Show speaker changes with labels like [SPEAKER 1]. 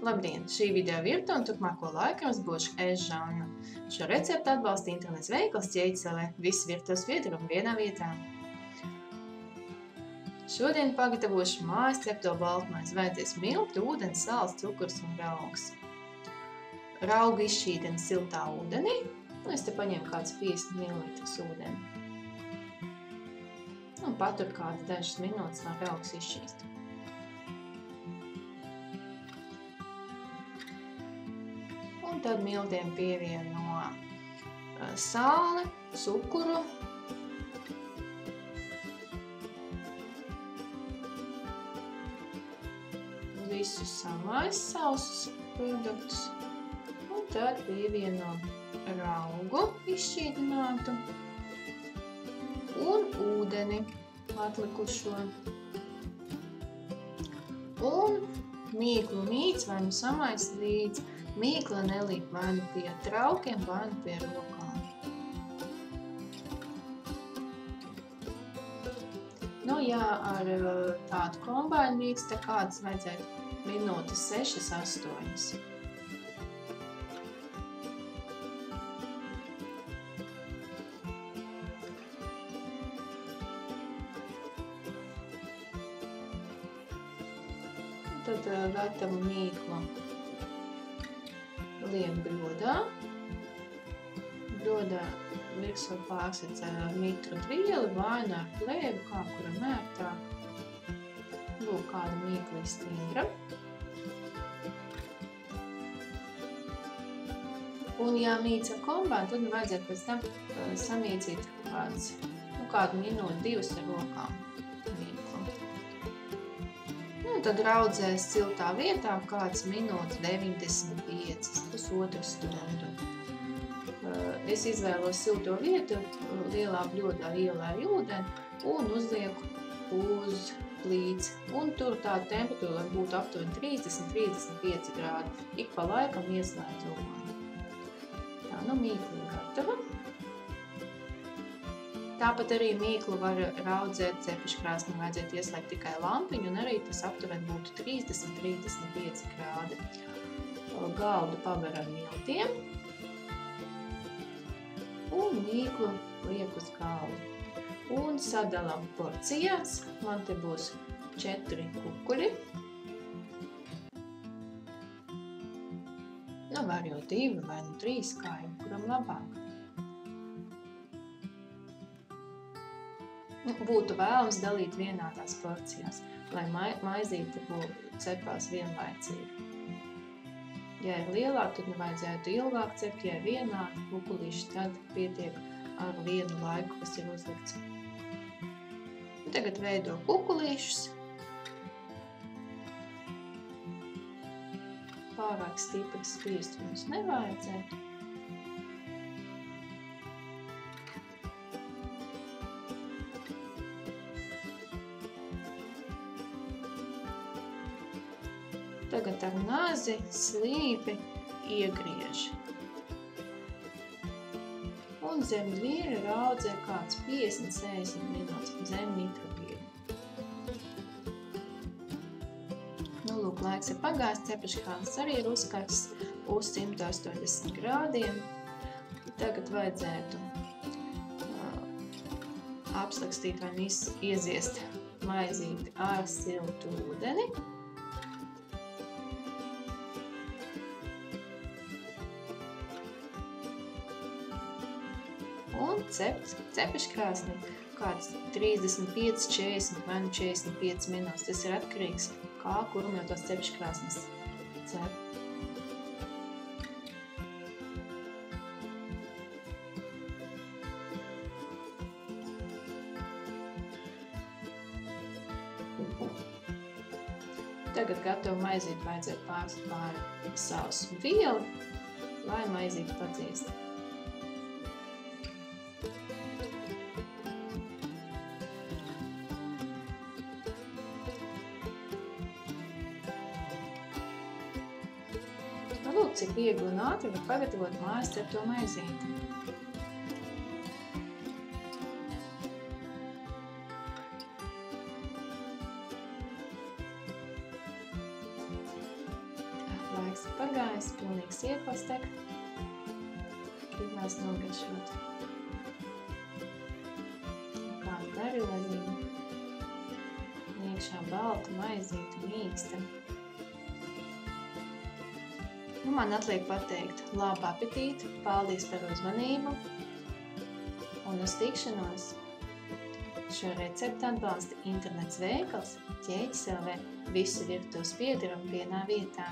[SPEAKER 1] Labdien! Šī video virtuve un turpmāko laiku jums būšu es, Žanna. Šo receptu atbalsta internets veikals Ķeicele. Visi virtuves viedrumi vienā vietā. Šodien pagatavošu mājas cepto baltmaizi. Vajadzēs milti, ūdens, sāls, cukurs un raugs. Raugu izšķīdeni siltā ūdenī. Es te paņēmu kāds 50 ml ūdeni. Un patur kādas dažas minūtes, lai raugs izšķīst. Un tad miltiem pievieno sāli, cukuru, visus samais sausus produktus, un tad pievieno raugu izšķīdinātu un ūdeni atlikušo. Un mīklu mīts vai nu samais līdz mīkla nelīp vai nu pie traukiem, vai nu pie rokām. Nu, ja ar tādu kombainu mīts, tad kādas vajadzētu minūtes 6–8. Tad gatavu mīklu liek brodā. Brodā virsū pārsec mitru vielu vai nu ar plēvi, kā kuram ērtāk. Lūk, kāda mīkla stingra. Un, ja mīts ar kombainu, tad vajadzētu pēc tam samīcīt kādu minūti, 2 ar rokām mīklu. Tad raudzēs siltā vietā kāds minūtes 95, pusotru stundu. Es izvēlos silto vietu, lielā bļodā ielēju ūdeni un uzlieku uz plīts. Un tur tāda temperatūra, lai būtu aptuveni 30–35 grādi. Ik pa laikam ieslēdzu uguni. Tā, nu mīkla ir gatava. Tāpat arī mīklu var raudzēt cepeškrāsnī, vajadzētu ieslēgt tikai lampiņu, un arī tas aptuveni būtu 30–35 grādi. Galdu paber ar miltiem un mīklu liek uz galdu. Un sadalām porcijās. Man te būs 4 kukuļi. Nu, var jau 2 vai 3, kā jau kuram labāk. Būtu vēlams dalīt vienādās porcijās, lai maizīte cepās vienlaicīgi. Ja ir lielāk, tad vajadzētu ilgāk cept, ja ir vienādi kukulīši, tad pietiek ar vienu laiku, kas ir uzlikts. Tagad veido kukulīšus. Pārāk stipri spiest mums nevajadzētu. Tagad ar nazi slīpi iegriež. Un zem vīra raudzē kāds 50–60 minūtes zem mikrovīru. Nu, lūk, laiks ir pagājis, cepeškrāsns arī ir uzkarsts uz 180 grādiem. Tagad vajadzētu apslakstīt vai ieziest maizīti ar siltu ūdeni. Un cept cepeškrāsnī kāds 35–40 vai 45 minūtes. Tas ir atkarīgs, kā kuram jau tos cepeškrāsnes cep. Tagad gatavu maizīti vajadzētu pārst pāri sausu vielu, lai maizīti padzīst. Lūk, cik viegli un ātri var pagatavot mājas cepto maizīti. pagājis, pilnīgs iekals tek. Gribās nogaršot. Kādu garīgu, iekšā baltu, maizītu, mīksta. Man atliek pateikt labu apetīti, paldies par uzmanību un uz tikšanos. Šo receptu atbalsta internets veikals Ķēķis LV, visu virtuves piedarumu vienā vietā.